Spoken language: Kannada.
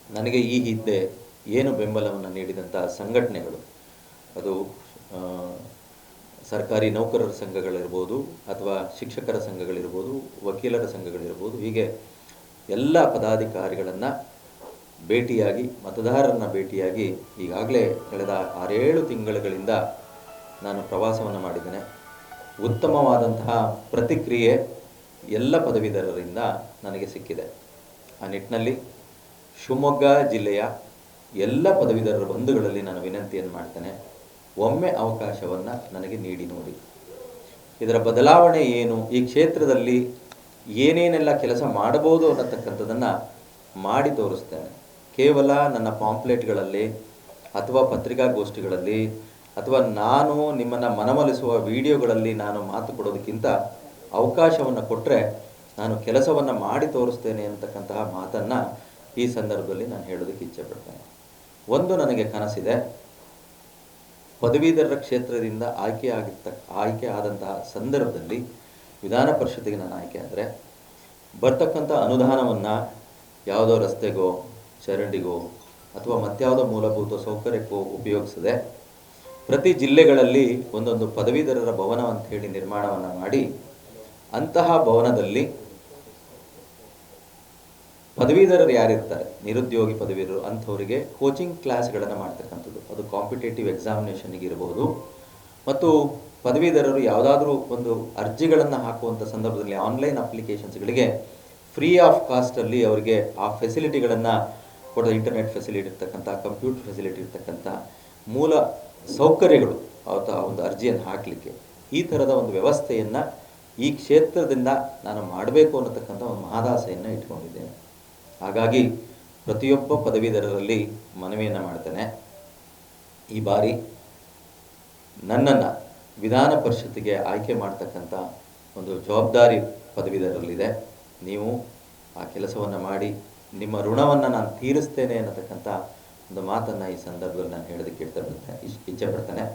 ನನಗೆ ಈ ಹಿಂದೆ ಏನು ಬೆಂಬಲವನ್ನು ನೀಡಿದಂಥ ಸಂಘಟನೆಗಳು, ಅದು ಆ, ಸರ್ಕಾರಿ ನೌಕರರ ಸಂಘಗಳಿರ್ಬೋದು, ಅಥವಾ ಶಿಕ್ಷಕರ ಸಂಘಗಳಿರ್ಬೋದು, ವಕೀಲರ ಸಂಘಗಳಿರ್ಬೋದು, ಹೀಗೆ ಎಲ್ಲ ಪದಾಧಿಕಾರಿಗಳನ್ನು ಭೇಟಿಯಾಗಿ, ಮತದಾರರನ್ನು ಭೇಟಿಯಾಗಿ ಈಗಾಗಲೇ ಕಳೆದ 6-7 ತಿಂಗಳುಗಳಿಂದ ನಾನು ಪ್ರವಾಸವನ್ನು ಮಾಡಿದ್ದೇನೆ. ಉತ್ತಮವಾದಂತಹ ಪ್ರತಿಕ್ರಿಯೆ ಎಲ್ಲ ಪದವೀಧರರಿಂದ ನನಗೆ ಸಿಕ್ಕಿದೆ. ಆ ನಿಟ್ಟಿನಲ್ಲಿ ಶಿವಮೊಗ್ಗ ಜಿಲ್ಲೆಯ ಎಲ್ಲ ಪದವೀಧರರ ಬಂಧುಗಳಲ್ಲಿ ನಾನು ವಿನಂತಿಯನ್ನು ಮಾಡ್ತೇನೆ, ಒಮ್ಮೆ ಅವಕಾಶವನ್ನು ನನಗೆ ನೀಡಿ ನೋಡಿ. ಇದರ ಬದಲಾವಣೆ ಏನು, ಈ ಕ್ಷೇತ್ರದಲ್ಲಿ ಏನೇನೆಲ್ಲ ಕೆಲಸ ಮಾಡಬಹುದು ಅನ್ನತಕ್ಕಂಥದ್ದನ್ನು ಮಾಡಿ ತೋರಿಸ್ತೇನೆ. ಕೇವಲ ನನ್ನ ಪಾಂಪ್ಲೆಟ್ಗಳಲ್ಲಿ ಅಥವಾ ಪತ್ರಿಕಾಗೋಷ್ಠಿಗಳಲ್ಲಿ ಅಥವಾ ನಾನು ನಿಮ್ಮನ್ನು ಮನವೊಲಿಸುವ ವಿಡಿಯೋಗಳಲ್ಲಿ ನಾನು ಮಾತು ಕೊಡೋದಕ್ಕಿಂತ ಅವಕಾಶವನ್ನು ಕೊಟ್ಟರೆ ನಾನು ಕೆಲಸವನ್ನು ಮಾಡಿ ತೋರಿಸ್ತೇನೆ ಅಂತಕ್ಕಂತಹ ಮಾತನ್ನು ಈ ಸಂದರ್ಭದಲ್ಲಿ ನಾನು ಹೇಳೋದಕ್ಕೆ ಇಚ್ಛೆಪಡ್ತೇನೆ. ಒಂದು ನನಗೆ ಕನಸಿದೆ, ಪದವೀಧರರ ಕ್ಷೇತ್ರದಿಂದ ಆಯ್ಕೆ ಆದಂತಹ ಸಂದರ್ಭದಲ್ಲಿ ವಿಧಾನ ಪರಿಷತ್ತಿಗೆ ನಾನು ಆಯ್ಕೆ ಆದರೆ ಬರ್ತಕ್ಕಂಥ ಅನುದಾನವನ್ನು ಯಾವುದೋ ರಸ್ತೆಗೋ, ಚರಂಡಿಗೋ ಅಥವಾ ಮತ್ಯಾವುದೋ ಮೂಲಭೂತ ಸೌಕರ್ಯಕ್ಕೋ ಉಪಯೋಗಿಸದೆ ಪ್ರತಿ ಜಿಲ್ಲೆಗಳಲ್ಲಿ ಒಂದೊಂದು ಪದವೀಧರರ ಭವನ ಅಂತ ಹೇಳಿ ನಿರ್ಮಾಣವನ್ನು ಮಾಡಿ, ಅಂತಹ ಭವನದಲ್ಲಿ ಪದವೀಧರರು ಯಾರಿರ್ತಾರೆ, ನಿರುದ್ಯೋಗಿ ಪದವೀಧರರು, ಅಂಥವರಿಗೆ ಕೋಚಿಂಗ್ ಕ್ಲಾಸ್ಗಳನ್ನು ಮಾಡ್ತಕ್ಕಂಥದ್ದು. ಅದು ಕಾಂಪಿಟೇಟಿವ್ ಎಕ್ಸಾಮಿನೇಷನ್ಗೆ ಇರಬಹುದು, ಮತ್ತು ಪದವೀಧರರು ಯಾವುದಾದ್ರೂ ಒಂದು ಅರ್ಜಿಗಳನ್ನು ಹಾಕುವಂಥ ಸಂದರ್ಭದಲ್ಲಿ ಆನ್ಲೈನ್ ಅಪ್ಲಿಕೇಶನ್ಸ್ಗಳಿಗೆ ಫ್ರೀ ಆಫ್ ಕಾಸ್ಟಲ್ಲಿ ಅವರಿಗೆ ಆ ಫೆಸಿಲಿಟಿಗಳನ್ನು ಕೊಡೋ, ಇಂಟರ್ನೆಟ್ ಫೆಸಿಲಿಟಿ ಇರ್ತಕ್ಕಂಥ, ಕಂಪ್ಯೂಟರ್ ಫೆಸಿಲಿಟಿ ಇರ್ತಕ್ಕಂಥ ಮೂಲ ಸೌಕರ್ಯಗಳು ಆ ಒಂದು ಅರ್ಜಿಯನ್ನು ಹಾಕಲಿಕ್ಕೆ, ಈ ಥರದ ಒಂದು ವ್ಯವಸ್ಥೆಯನ್ನು ಈ ಕ್ಷೇತ್ರದಿಂದ ನಾನು ಮಾಡಬೇಕು ಅನ್ನತಕ್ಕಂಥ ಒಂದು ಮಹದಾಸೆಯನ್ನು ಇಟ್ಕೊಂಡಿದ್ದೇನೆ. ಹಾಗಾಗಿ ಪ್ರತಿಯೊಬ್ಬ ಪದವೀಧರರಲ್ಲಿ ಮನವಿಯನ್ನು ಮಾಡ್ತೇನೆ, ಈ ಬಾರಿ ನನ್ನನ್ನು ವಿಧಾನ ಪರಿಷತ್ತಿಗೆ ಆಯ್ಕೆ ಮಾಡ್ತಕ್ಕಂಥ ಒಂದು ಜವಾಬ್ದಾರಿ ಪದವೀಧರರಲ್ಲಿದೆ. ನೀವು ಆ ಕೆಲಸವನ್ನು ಮಾಡಿ ನಿಮ್ಮ ಋಣವನ್ನು ನಾನು ತೀರಿಸ್ತೇನೆ ಅನ್ನತಕ್ಕಂಥ ಒಂದು ಮಾತನ್ನು ಈ ಸಂದರ್ಭದಲ್ಲಿ ನಾನು ಹೇಳೋದಕ್ಕೆ ಇಚ್ಛೆಪಡ್ತೇನೆ.